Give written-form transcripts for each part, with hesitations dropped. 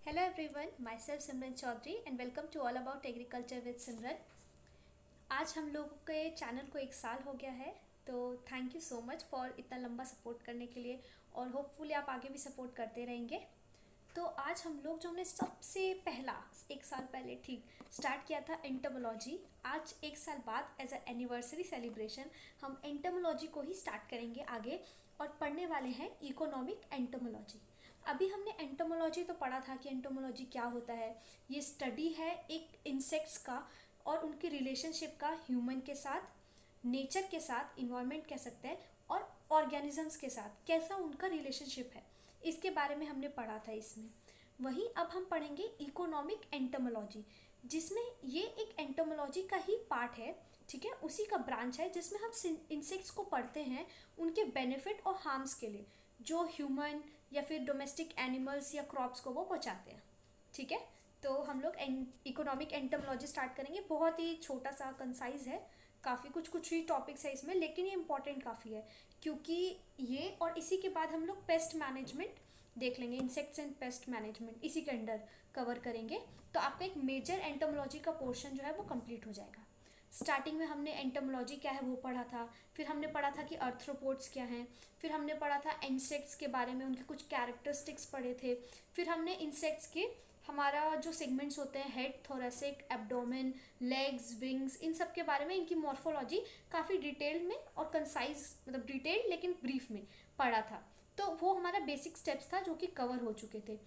Hello everyone, myself Simran Chaudhary and welcome to All About Agriculture with Simran। आज हम लोगों के channel को 1 साल हो गया है, तो thank you so much for इतना लंबा सपोर्ट करने के लिए और होपफुली आप आगे भी सपोर्ट करते रहेंगे। तो आज हम लोग जो हमने सबसे पहला 1 साल पहले ठीक स्टार्ट किया था एंटोमोलॉजी, आज 1 साल बाद एज अ एनिवर्सरी सेलिब्रेशन हम एंटोमोलॉजी को ही स्टार्ट करेंगे आगे और पढ़ने वाले हैं इकोनॉमिक एंटोमोलॉजी। अभी हमने एंटोमोलॉजी तो पढ़ा था कि एंटोमोलॉजी क्या होता है। ये स्टडी है एक इंसेक्ट्स का और उनकी रिलेशनशिप का ह्यूमन के साथ, नेचर के साथ, इन्वायरमेंट कह सकते हैं, और ऑर्गेनिजम्स के साथ कैसा उनका रिलेशनशिप है, इसके बारे में हमने पढ़ा था इसमें। वहीं अब हम पढ़ेंगे इकोनॉमिक एंटोमोलॉजी, जिसमें ये एक एंटोमोलॉजी का ही पार्ट है, ठीक है, उसी का ब्रांच है जिसमें हम इंसेक्ट्स को पढ़ते हैं उनके बेनिफिट और हार्म्स के लिए जो ह्यूमन या फिर डोमेस्टिक एनिमल्स या क्रॉप्स को वो पहुंचाते हैं। ठीक है, तो हम लोग इकोनॉमिक एंटोमोलॉजी स्टार्ट करेंगे। बहुत ही छोटा सा कंसाइज है, काफ़ी कुछ ही टॉपिक्स है इसमें, लेकिन ये इंपॉर्टेंट काफ़ी है क्योंकि ये और इसी के बाद हम लोग पेस्ट मैनेजमेंट देख लेंगे। इंसेक्ट्स एंड पेस्ट मैनेजमेंट इसी के अंडर कवर करेंगे, तो आपका एक मेजर एंटोमोलॉजी का पोर्शन जो है वो कंप्लीट हो जाएगा। स्टार्टिंग में हमने एंटोमोलॉजी क्या है वो पढ़ा था, फिर हमने पढ़ा था कि अर्थ्रोपोड्स क्या हैं, फिर हमने पढ़ा था इंसेक्ट्स के बारे में, उनके कुछ कैरेक्टरिस्टिक्स पढ़े थे, फिर हमने इंसेक्ट्स के हमारा जो सेगमेंट्स होते हैं head, thoracic, abdomen, legs, wings, इन सब के बारे में, इनकी मॉर्फोलॉजी काफ़ी डिटेल में और कंसाइज, मतलब डिटेल लेकिन ब्रीफ में पढ़ा था। तो वो हमारा बेसिक स्टेप्स था जो कि कवर हो चुके थे।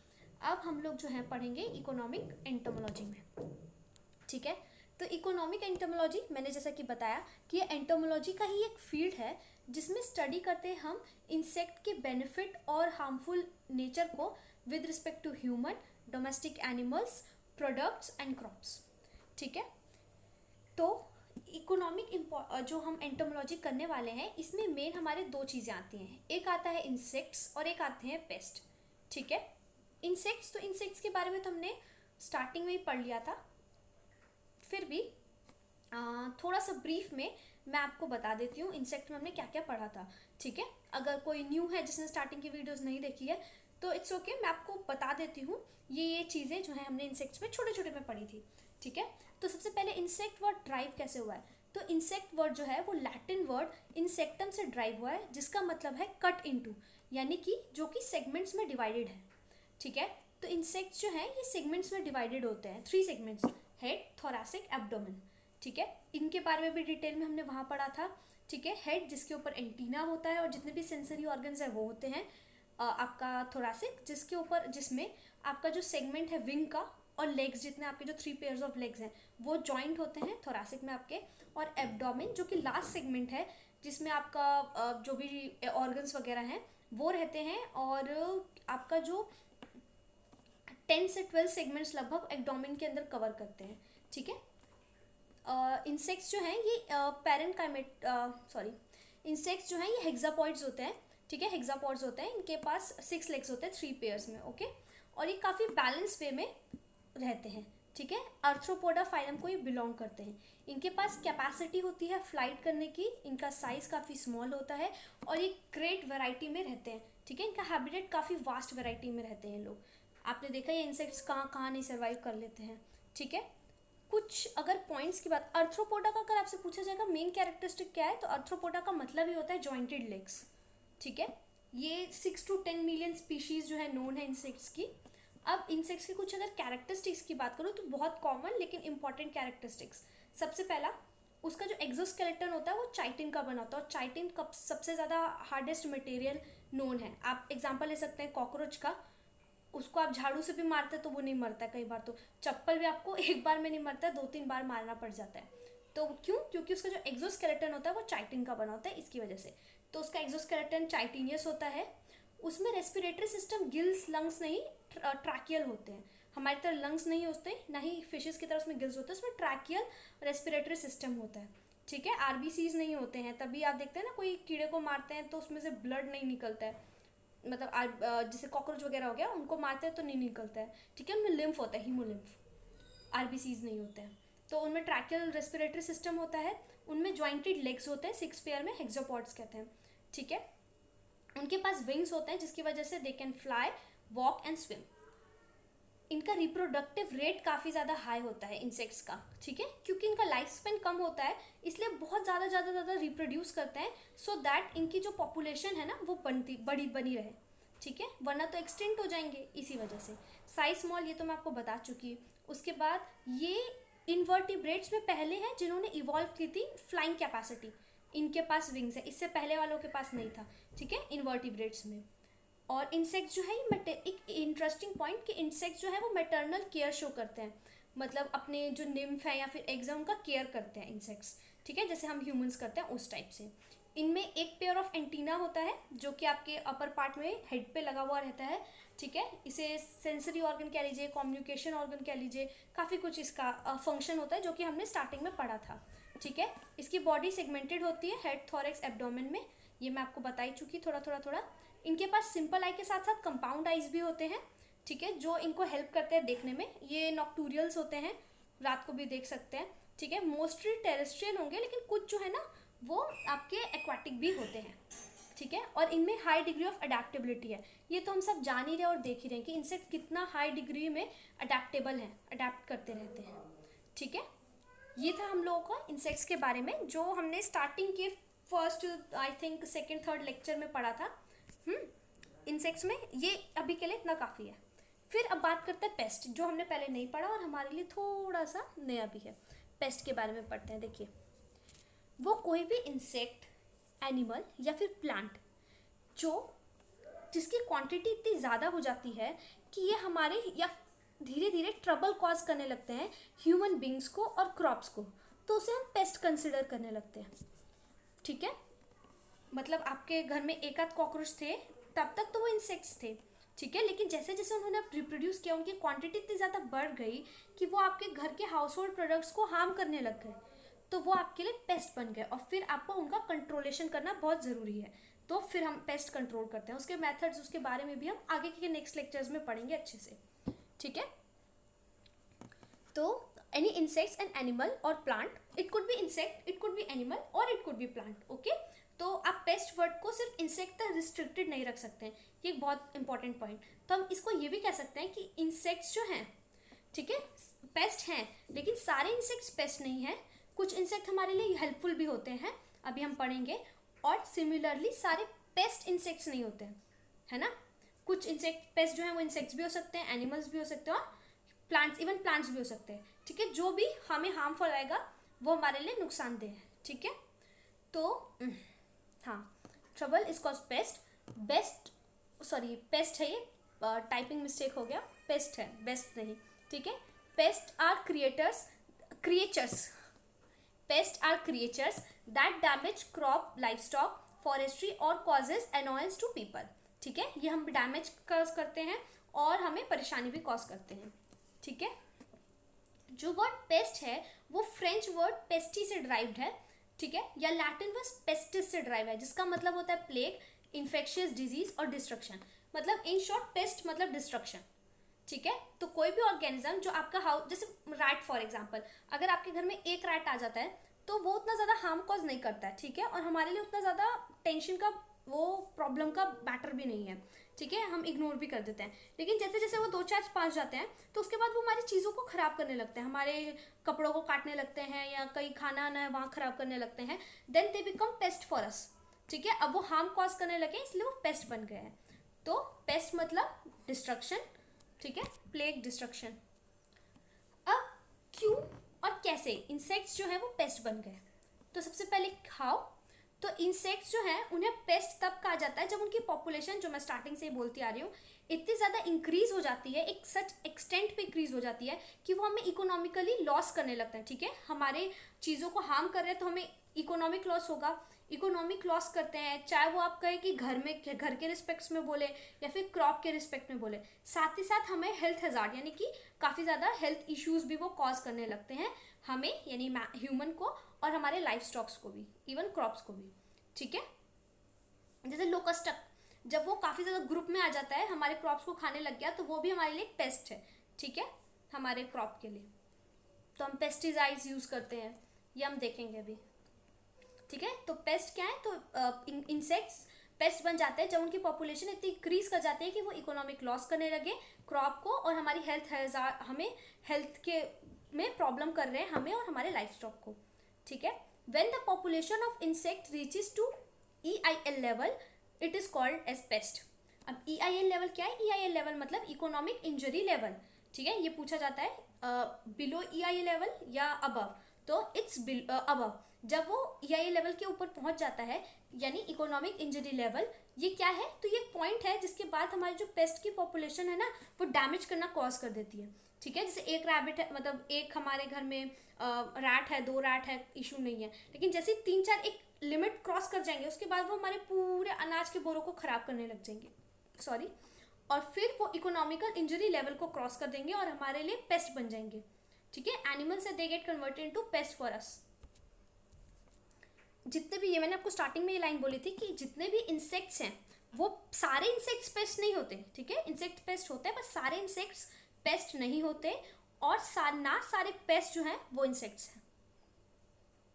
अब हम लोग जो है पढ़ेंगे इकोनॉमिक एंटोमोलॉजी में। ठीक है, तो इकोनॉमिक एंटोमोलॉजी मैंने जैसा कि बताया कि ये एंटोमोलॉजी का ही एक फील्ड है जिसमें स्टडी करते हैं हम इंसेक्ट के बेनिफिट और हार्मफुल नेचर को with respect to human, domestic animals, products and crops. ठीक है, तो इकोनॉमिक जो हम एंटोमोलॉजी करने वाले हैं इसमें मेन हमारे 2 चीज़ें आती हैं, एक आता है इंसेक्ट्स और एक आते हैं पेस्ट। ठीक है, इंसेक्ट्स, तो इंसेक्ट्स के बारे में तो हमने स्टार्टिंग में ही पढ़ लिया था, फिर भी थोड़ा सा ब्रीफ में मैं आपको बता देती हूँ इंसेक्ट में हमने क्या क्या पढ़ा था। ठीक है, अगर कोई न्यू है जिसने स्टार्टिंग की वीडियोस नहीं देखी है तो इट्स ओके, मैं आपको बता देती हूँ ये चीज़ें जो है हमने इंसेक्ट्स में छोटे छोटे में पढ़ी थी। ठीक है, तो सबसे पहले इंसेक्ट वर्ड ड्राइव कैसे हुआ है, तो इंसेक्ट वर्ड जो है वो लैटिन वर्ड इंसेक्टम से ड्राइव हुआ है, जिसका मतलब है कट इनटू, यानी कि जो कि सेगमेंट्स में डिवाइडेड है। ठीक है, तो इंसेक्ट्स जो हैं ये सेगमेंट्स में डिवाइडेड होते हैं, 3 सेगमेंट्स, हेड, थोरैसिक, एब्डोमेन। ठीक है, इनके बारे में भी डिटेल में हमने वहाँ पढ़ा था। ठीक है, हेड जिसके ऊपर एंटीना होता है और जितने भी सेंसरी ऑर्गन्स है वो होते हैं। आपका थोरैसिक जिसके ऊपर, जिसमें आपका जो सेगमेंट है विंग का, और लेग्स जितने आपके जो 3 पेयर्स ऑफ लेग्स हैं वो जॉइंट होते हैं थोरैसिक में आपके। और एब्डोमेन जो कि लास्ट सेगमेंट है जिसमें आपका जो भी ऑर्गन्स वगैरह हैं वो रहते हैं, और आपका जो 10 से 12 सेगमेंट्स लगभग एब्डोमेन के अंदर कवर करते हैं। ठीक है, इंसेक्ट्स जो हैं ये पैरेनकाइमेट सॉरी इंसेक्ट्स जो हैं ये हेक्सापॉइड्स होते हैं। ठीक है, हेक्सापॉड्स होते हैं, इनके पास 6 लेग्स होते हैं 3 पेयर्स में। ओके, और ये काफ़ी बैलेंस वे में रहते हैं। ठीक है, अर्थ्रोपोडा फाइलम को ये बिलोंग करते हैं। इनके पास कैपेसिटी होती है फ्लाइट करने की, इनका साइज़ काफ़ी स्मॉल होता है और ये ग्रेट वैरायटी में रहते हैं। ठीक है, इनका हैबिटेट काफ़ी वास्ट वैरायटी में रहते हैं लोग। आपने देखा ये इंसेक्ट्स कहाँ कहाँ नहीं सर्वाइव कर लेते हैं। ठीक है, कुछ अगर पॉइंट्स की बात, अर्थ्रोपोडा का अगर आपसे पूछा जाएगा मेन कैरेक्टरिस्टिक क्या है, तो अर्थ्रोपोडा का मतलब ही होता है जॉइंटेड लेग्स। ठीक है, ये 6 to 10 मिलियन स्पीशीज जो है नोन है इंसेक्ट्स की। अब इंसेक्ट्स के कुछ अगर कैरेक्टरिस्टिक्स की बात करूँ तो बहुत कॉमन लेकिन इंपॉर्टेंट कैरेक्टरिस्टिक्स, सबसे पहला उसका जो एक्सोस्केलेटन होता है वो चाइटिन का बना होता है, और चाइटिन कब सबसे ज़्यादा हार्डेस्ट मटेरियल नोन है। आप एग्जांपल ले सकते हैं कॉकरोच का, उसको आप झाड़ू से भी मारते तो वो नहीं मरता है, कई बार तो चप्पल भी आपको एक बार में नहीं मरता है, 2-3 बार मारना पड़ जाता है। तो क्यों, क्योंकि उसका जो एक्सोस्केलेटन होता है वो चाइटिन का बना होता है, इसकी वजह से। तो उसका एक्सोस्केलेटन चाइटिनियस होता है। उसमें रेस्पिरेटरी सिस्टम गिल्स, लंग्स नहीं, ट्रैकियल होते हैं। हमारी तरह लंग्स नहीं होते, ना ही फिशेस की तरह उसमें गिल्स होते हैं, उसमें ट्रैकियल रेस्पिरेटरी सिस्टम होता है। ठीक है, आरबीसीज नहीं होते हैं, तभी आप देखते हैं ना कोई कीड़े को मारते हैं तो उसमें से ब्लड नहीं निकलता है, मतलब जैसे कॉकरोच वगैरह हो गया उनको मारते हैं तो नहीं निकलता है। ठीक है, उनमें लिम्फ होता है, हीमोलिम्फ, आरबीसीज नहीं होते हैं। तो उनमें ट्रैकियल रेस्पिरेटरी सिस्टम होता है, उनमें जॉइंटेड लेग्स होते हैं, 6 पेयर में हेक्सोपॉड्स कहते हैं। ठीक है, उनके पास विंग्स होते हैं जिसकी वजह से they can fly, walk and swim. इनका रिप्रोडक्टिव रेट काफ़ी ज़्यादा हाई होता है इंसेक्ट्स का, ठीक है, क्योंकि इनका लाइफ स्पेन कम होता है, इसलिए बहुत ज़्यादा रिप्रोड्यूस करते हैं, सो दैट इनकी जो पॉपुलेशन है ना वो बनी रहे, ठीक है, वरना तो एक्सटिंक्ट हो जाएंगे इसी वजह से। साइज स्मॉल ये तो मैं आपको बता चुकी हूँ। उसके बाद ये इनवर्टिब्रेट्स में पहले हैं जिन्होंने इवॉल्व की थी फ्लाइंग कैपेसिटी, इनके पास विंग्स है, इससे पहले वालों के पास नहीं था, ठीक है, इनवर्टिब्रेट्स में। और इंसेक्ट जो है ये एक इंटरेस्टिंग पॉइंट कि इंसेक्ट जो है वो मैटरनल केयर शो करते हैं, मतलब अपने जो निम्फ है या फिर एग्स है उनका केयर करते हैं इंसेक्ट्स, ठीक है, जैसे हम ह्यूमंस करते हैं उस टाइप से। इनमें एक पेयर ऑफ एंटीना होता है जो कि आपके अपर पार्ट में हेड पे लगा हुआ रहता है, ठीक है, इसे सेंसरी ऑर्गन कह लीजिए, कम्युनिकेशन ऑर्गन कह लीजिए, काफ़ी कुछ इसका फंक्शन होता है जो कि हमने स्टार्टिंग में पढ़ा था, ठीक है। इसकी बॉडी सेगमेंटेड होती है हेड, थॉरैक्स, एब्डोमेन में, ये मैं आपको बता ही चुकी थोड़ा। इनके पास सिंपल आई के साथ साथ कंपाउंड आइज भी होते हैं, ठीक है, जो इनको हेल्प करते हैं देखने में। ये नॉक्टूरियल्स होते हैं, रात को भी देख सकते हैं, ठीक है, मोस्टली टेरेस्ट्रियल होंगे, लेकिन कुछ जो है ना वो आपके एक्वाटिक भी होते हैं, ठीक है। और इनमें हाई डिग्री ऑफ अडेप्टेबिलिटी है, ये तो हम सब जान ही रहे और देख ही रहे हैं कि इंसेक्ट कितना हाई डिग्री में अडेप्टेबल है, अडेप्ट करते रहते हैं, ठीक है। ये था हम लोगों का इंसेक्ट्स के बारे में जो हमने स्टार्टिंग के first I think second third lecture में पढ़ा था। इंसेक्ट्स में ये अभी के लिए इतना काफ़ी है। फिर अब बात करते हैं पेस्ट, जो हमने पहले नहीं पढ़ा और हमारे लिए थोड़ा सा नया भी है। पेस्ट के बारे में पढ़ते हैं। देखिए, वो कोई भी इंसेक्ट, एनिमल या फिर प्लांट जिसकी क्वांटिटी इतनी ज़्यादा हो जाती है कि ये हमारे या धीरे धीरे ट्रबल कॉज करने लगते हैं ह्यूमन बींग्स को और क्रॉप्स को, तो उसे हम पेस्ट कंसिडर करने लगते हैं, ठीक है। मतलब आपके घर में एक आध कॉकरोच थे तब तक तो वो इंसेक्ट्स थे, ठीक है, लेकिन जैसे जैसे उन्होंने रिप्रोड्यूस किया उनकी क्वांटिटी इतनी ज़्यादा बढ़ गई कि वो आपके घर के हाउस होल्ड प्रोडक्ट्स को हार्म करने लग गए, तो वो आपके लिए पेस्ट बन गए। और फिर आपको उनका कंट्रोलेशन करना बहुत ज़रूरी है, तो फिर हम पेस्ट कंट्रोल करते हैं। उसके मेथड्स, उसके बारे में भी हम आगे के नेक्स्ट लेक्चर्स में पढ़ेंगे अच्छे से, ठीक है। तो any insects and animal or plant, it could be insect, it could be animal or it could be plant, okay. तो आप पेस्ट वर्ड को सिर्फ इंसेक्ट तक रिस्ट्रिक्टेड नहीं रख सकते हैं, ये एक बहुत इंपॉर्टेंट पॉइंट। तो हम इसको ये भी कह सकते हैं कि इंसेक्ट्स जो हैं, ठीक है, पेस्ट हैं, लेकिन सारे इंसेक्ट्स पेस्ट नहीं हैं, कुछ इंसेक्ट हमारे लिए हेल्पफुल भी होते हैं, अभी हम पढ़ेंगे। और सिमिलरली सारे पेस्ट इंसेक्ट्स नहीं होते हैं, है ना। कुछ इंसेक्ट पेस्ट जो है वो इंसेक्ट्स भी हो सकते हैं, एनिमल्स भी हो सकते हैं और प्लांट्स, इवन प्लांट्स भी हो सकते हैं, ठीक है। जो भी हमें हार्मफुल आएगा वो हमारे लिए नुकसानदेह है, ठीक है। तो हाँ, trouble is cause paste, paste है, ये टाइपिंग मिस्टेक हो गया, पेस्ट है, बेस्ट नहीं, ठीक है। Pest are creatures pest are creatures that damage crop, livestock, forestry और कॉजेज अनॉयंस टू पीपल, ठीक है। ये हम डैमेज कॉज करते हैं और हमें परेशानी भी कॉज करते हैं, ठीक है। जो वर्ड पेस्ट है वो फ्रेंच वर्ड पेस्टी से ड्राइव्ड है, ठीक है, या लैटिन वर्ड पेस्टिस से ड्राइव है, जिसका मतलब होता है प्लेग, इन्फेक्शियस डिजीज और डिस्ट्रक्शन। मतलब इन शॉर्ट पेस्ट मतलब डिस्ट्रक्शन, ठीक है। तो कोई भी ऑर्गेनिज्म जो आपका हाउस, जैसे रैट फॉर एग्जांपल, अगर आपके घर में एक रैट आ जाता है तो वो उतना ज़्यादा हार्म कॉज नहीं करता है, ठीक है, और हमारे लिए उतना ज़्यादा टेंशन का, वो प्रॉब्लम का मैटर भी नहीं है, ठीक है, हम इग्नोर भी कर देते हैं। लेकिन जैसे जैसे वो 2 4 5 जाते हैं तो उसके बाद वो हमारी चीज़ों को ख़राब करने लगते हैं, हमारे कपड़ों को काटने लगते हैं या कहीं खाना आना है वहाँ ख़राब करने लगते हैं, then they become pest for us, ठीक है। अब वो हार्म कॉज करने लगे इसलिए वो पेस्ट बन गए हैं। तो पेस्ट मतलब डिस्ट्रक्शन, ठीक है, प्लेग, डिस्ट्रक्शन। अब क्यों और कैसे इंसेक्ट्स जो है वो पेस्ट बन गए, तो सबसे पहले हाउ। तो इंसेक्ट्स जो हैं उन्हें पेस्ट तब कहा जाता है जब उनकी पॉपुलेशन, जो मैं स्टार्टिंग से ही बोलती आ रही हूँ, इतनी ज़्यादा इंक्रीज हो जाती है, एक सच एक्सटेंट पे इंक्रीज हो जाती है कि वो हमें इकोनॉमिकली लॉस करने लगता है, ठीक है। हमारे चीज़ों को हार्म कर रहे हैं तो हमें इकोनॉमिक लॉस होगा, इकोनॉमिक लॉस करते हैं, चाहे वो आप कहें कि घर के रिस्पेक्ट्स में बोले या फिर क्रॉप के रिस्पेक्ट में बोले। साथ ही साथ हमें हेल्थ हजार्ड यानी कि काफ़ी ज़्यादा हेल्थ इश्यूज भी वो कॉज करने लगते हैं हमें, यानी ह्यूमन को और हमारे लाइफ स्टॉक्स को भी, इवन क्रॉप्स को भी, ठीक है। जैसे लोकस्ट, जब वो काफ़ी ज़्यादा ग्रुप में आ जाता है, हमारे क्रॉप्स को खाने लग गया, तो वो भी हमारे लिए एक पेस्ट है, ठीक है, हमारे क्रॉप के लिए। तो हम पेस्टिसाइड्स यूज़ करते हैं, ये हम देखेंगे अभी, ठीक है। तो पेस्ट क्या है, तो इंसेक्ट्स पेस्ट बन जाते हैं जब उनकी पॉपुलेशन इतनी इंक्रीज कर जाती है कि वो इकोनॉमिक लॉस करने लगे क्रॉप को, और हमारी हमें हेल्थ के में प्रॉब्लम कर रहे हैं हमें और हमारे लाइफ स्टॉक को। ठीक है, when the population of insect reaches to EIL level it is called as pest. अब EIL लेवल क्या है? EIL लेवल मतलब इकोनॉमिक इंजरी लेवल। ठीक है, ये पूछा जाता है बिलो EIL लेवल या अबव, तो इट्स अबव। जब वो EIL लेवल के ऊपर पहुंच जाता है यानी इकोनॉमिक इंजरी लेवल, ये क्या है? तो ये पॉइंट है जिसके बाद हमारी जो पेस्ट की पॉपुलेशन है ना वो डैमेज करना कॉज कर देती है। ठीक है, जैसे एक रैबिट है, मतलब एक हमारे घर में रैट है, 2 रैट है, इशू नहीं है, लेकिन जैसे 3-4 एक लिमिट क्रॉस कर जाएंगे उसके बाद वो हमारे पूरे अनाज के बोरों को खराब करने लग जाएंगे, सॉरी, और फिर वो इकोनॉमिकल इंजरी लेवल को क्रॉस कर देंगे और हमारे लिए पेस्ट बन जाएंगे। ठीक है, animals they get converted into paste for अस। जितने भी, ये मैंने आपको स्टार्टिंग में ये लाइन बोली थी कि जितने भी इंसेक्ट्स हैं वो सारे इंसेक्ट्स पेस्ट नहीं होते। ठीक है, इंसेक्ट पेस्ट होते हैं पर सारे इंसेक्ट्स पेस्ट नहीं होते, और ना सारे पेस्ट जो हैं वो इंसेक्ट्स हैं।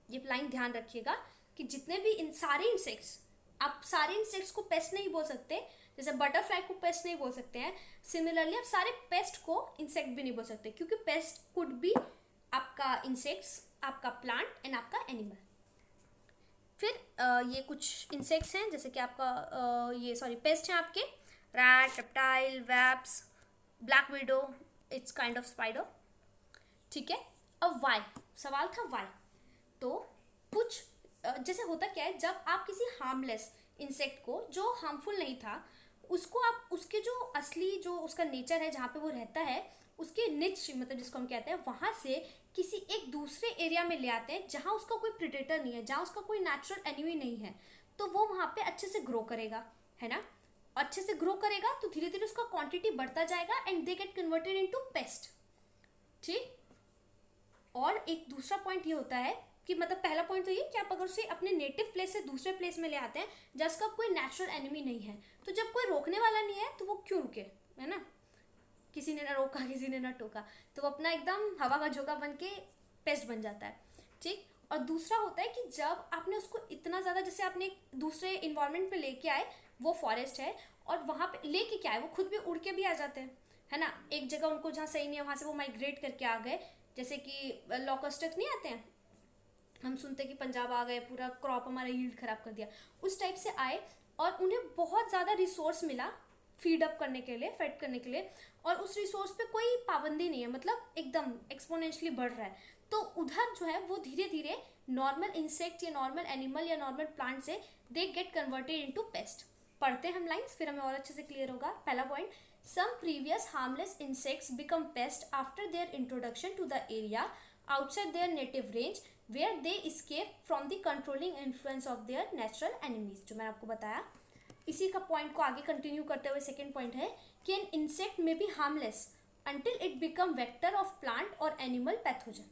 ये लाइन ध्यान रखिएगा कि जितने भी सारे इंसेक्ट्स, आप सारे इंसेक्ट्स को पेस्ट नहीं बोल सकते, जैसे बटरफ्लाई को पेस्ट नहीं बोल सकते हैं, सिमिलरली आप सारे पेस्ट को इंसेक्ट भी नहीं बोल सकते, क्योंकि पेस्ट कुड बी आपका इंसेक्ट्स, आपका प्लांट एंड आपका एनिमल। फिर ये कुछ इंसेक्ट्स हैं जैसे कि आपका ये सॉरी पेस्ट हैं आपके rat, reptile, webs, black widow, it's kind of spider. ठीक है, अब वाई, सवाल था वाई। तो कुछ जैसे होता क्या है, जब आप किसी हार्मलेस इंसेक्ट को जो हार्मफुल नहीं था उसको आप उसके जो असली जो उसका नेचर है जहाँ पे वो रहता है उसके निच मतलब जिसको हम कहते हैं वहाँ से किसी एक दूसरे एरिया में ले आते हैं जहाँ उसका कोई प्रेडेटर नहीं है, जहाँ उसका कोई नेचुरल एनिमी नहीं है, तो वो वहाँ पे अच्छे से ग्रो करेगा, है ना। अच्छे से ग्रो करेगा तो धीरे धीरे उसका क्वांटिटी बढ़ता जाएगा and they get converted into paste. ठीक, और एक दूसरा पॉइंट ये होता है कि मतलब पहला पॉइंट तो ये कि आप अगर उसे अपने नेटिव प्लेस से दूसरे प्लेस में ले आते हैं जब उसका कोई नेचुरल एनिमी नहीं है, तो जब कोई रोकने वाला नहीं है तो वो क्यों रुके, है ना। किसी ने ना रोका, किसी ने ना टोका, तो वो अपना एकदम हवा का झोंका बन के पेस्ट बन जाता है। ठीक, और दूसरा होता है कि जब आपने उसको इतना ज़्यादा, जैसे आपने एक दूसरे इन्वायरमेंट पे लेके आए, वो फॉरेस्ट है और वहाँ पे लेके क्या है वो खुद भी उड़ के भी आ जाते हैं, है ना। एक जगह उनको जहाँ सही नहीं है वहाँ से वो माइग्रेट करके आ गए, जैसे कि लॉकस्ट नहीं आते हैं, हम सुनते हैं कि पंजाब आ गए, पूरा क्रॉप हमारा यील्ड खराब कर दिया, उस टाइप से आए और उन्हें बहुत ज़्यादा रिसोर्स मिला फीड अप करने के लिए, फेड करने के लिए, और उस रिसोर्स पे कोई पाबंदी नहीं है, मतलब एकदम एक्सपोनेंशियली बढ़ रहा है, तो उधर जो है वो धीरे धीरे नॉर्मल इंसेक्ट या नॉर्मल एनिमल या नॉर्मल प्लांट से they get converted into paste. पढ़ते हैं हम लाइंस, फिर हमें और अच्छे से क्लियर होगा। पहला point, some previous harmless insects become pest after their introduction to the area outside their native range where they escape from the controlling influence of their natural enemies। जो मैंने आपको बताया, इसी का पॉइंट को आगे कंटिन्यू करते हुए सेकेंड पॉइंट है कि an insect may be harmless until it become vector of plant or animal pathogen।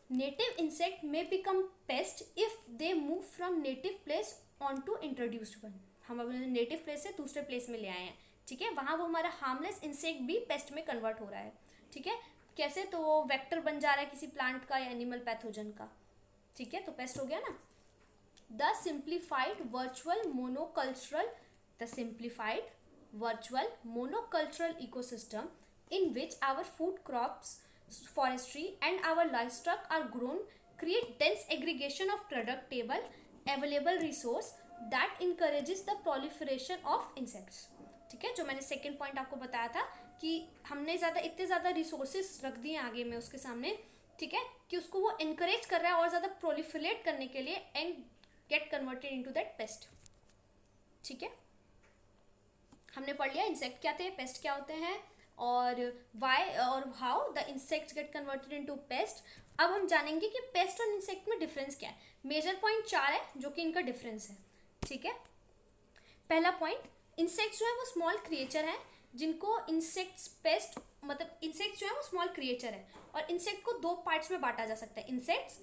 native insect may become pest if they move from native place onto introduced one। हम अपने native place से दूसरे place में ले आए हैं, ठीक है, वहाँ वो हमारा हार्मलेस इंसेक्ट भी पेस्ट में कन्वर्ट हो रहा है। ठीक है, कैसे? तो वो वेक्टर बन जा रहा है किसी प्लांट का या एनिमल पैथोजन का। ठीक है, तो पेस्ट हो गया ना। The simplified virtual monocultural ecosystem in which our food crops, forestry and our livestock are grown create dense aggregation of predictable available resource that encourages the proliferation of insects. ठीक है, जो मैंने सेकेंड पॉइंट आपको बताया था कि हमने इतने ज़्यादा रिसोर्सेज रख दिए आगे में उसके सामने, ठीक है, कि उसको वो इनकरेज कर रहा है और ज़्यादा प्रोलिफरेट करने के लिए and get converted into that paste. ठीक है, हमने पढ़ लिया इंसेक्ट क्या थे, पेस्ट क्या होते हैं, और वाई और how the insects get converted into paste. अब हम जानेंगे कि पेस्ट और इंसेक्ट में डिफरेंस क्या है। मेजर पॉइंट 4 है जो कि इनका डिफरेंस है। ठीक है, पहला पॉइंट, इंसेक्ट्स जो है वो स्मॉल क्रिएचर है जिनको इंसेक्ट्स पेस्ट, मतलब इंसेक्ट जो है वो स्मॉल क्रिएचर है और इंसेक्ट को 2 पार्ट्स में बांटा जा सकता है, इंसेक्ट्स,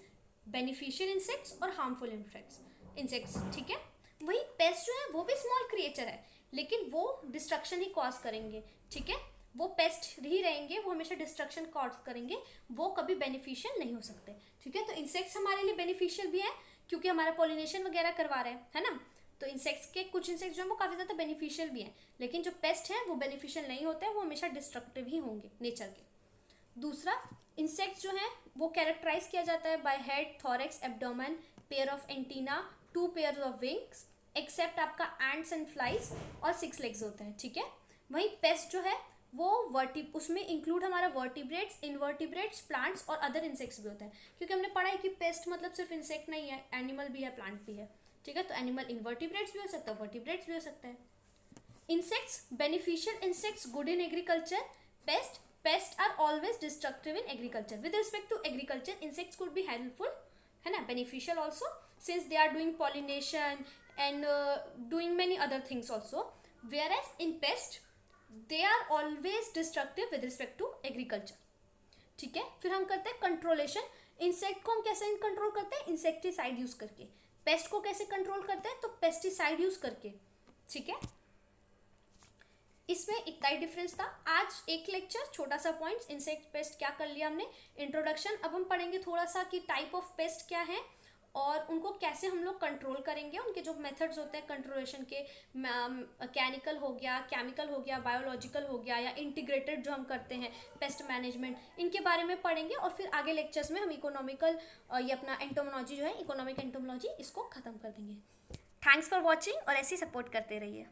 बेनिफिशियल इंसेक्ट्स और हार्मफुल इंसेक्ट्स। ठीक है, वही पेस्ट जो है वो भी स्मॉल क्रिएचर है लेकिन वो डिस्ट्रक्शन ही कॉज करेंगे। ठीक है, वो पेस्ट ही रहेंगे, वो हमेशा डिस्ट्रक्शन कॉज करेंगे, वो कभी बेनिफिशियल नहीं हो सकते। ठीक है, तो इंसेक्ट्स हमारे लिए बेनिफिशियल भी है क्योंकि हमारा पॉलिनेशन वगैरह करवा रहे हैं, है ना, तो इंसेक्ट्स के कुछ इंसेक्ट्स जो हैं वो काफ़ी ज़्यादा बेनिफिशियल भी हैं, लेकिन जो पेस्ट हैं वो बेनिफिशियल नहीं होते हैं, वो हमेशा डिस्ट्रक्टिव ही होंगे नेचर के। दूसरा, इंसेक्ट्स जो हैं वो कैरेक्टराइज किया जाता है by head, thorax, abdomen, pair of antenna, 2 pair of wings, except आपका एंड्स एंड फ्लाइज, और 6 लेग्स होते हैं, ठीक है। वहीं पेस्ट जो है वो उसमें इंक्लूड हमारा वर्टिब्रेट्स, इनवर्टिब्रेट्स, प्लांट्स और अदर इंसेक्ट्स भी होते हैं, क्योंकि हमने पढ़ा है कि पेस्ट मतलब सिर्फ इंसेक्ट नहीं है, एनिमल भी है, प्लांट भी है, ठीक है। तो एनिमल इनवर्टिब्रेट्स भी हो सकता है, वर्टिब्रेट्स भी हो सकता है। Insects, beneficial insects good in agriculture, pest are always destructive in agriculture. With respect to agriculture, insects could be helpful, है ना, beneficial also, since they are doing pollination and doing many other things also, whereas in pest they are always destructive with respect to agriculture, ठीक है। फिर हम करते हैं कंट्रोलेशन। Insect को हम कैसे कंट्रोल करते हैं? इंसेक्टिसाइड यूज करके। पेस्ट को कैसे कंट्रोल करते हैं? तो पेस्टिसाइड यूज करके, ठीक है। इसमें इतना ही डिफरेंस था। आज एक लेक्चर, छोटा सा पॉइंट्स, इंसेक्ट पेस्ट क्या कर लिया हमने, इंट्रोडक्शन। अब हम पढ़ेंगे थोड़ा सा कि टाइप ऑफ पेस्ट क्या है और उनको कैसे हम लोग कंट्रोल करेंगे, उनके जो मेथड्स होते हैं कंट्रोलेशन के, मैकेनिकल हो गया, केमिकल हो गया, बायोलॉजिकल हो गया, या इंटीग्रेटेड जो हम करते हैं पेस्ट मैनेजमेंट, इनके बारे में पढ़ेंगे। और फिर आगे लेक्चर्स में हम इकोनॉमिकल, ये अपना एंटोमोलॉजी जो है, इकोनॉमिक एंटोमोलॉजी, इसको खत्म कर देंगे। थैंक्स फॉर वॉचिंग और ऐसे ही सपोर्ट करते रहिए।